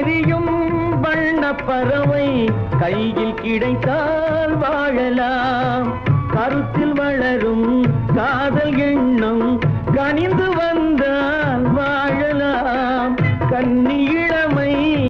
தெரியும் வண்ண பறவை கையில் கிடைத்தால் வாழலாம். கருத்தில் வளரும் காதல் எண்ணம் கனிந்து வந்தால் வாழலாம். கண்ணி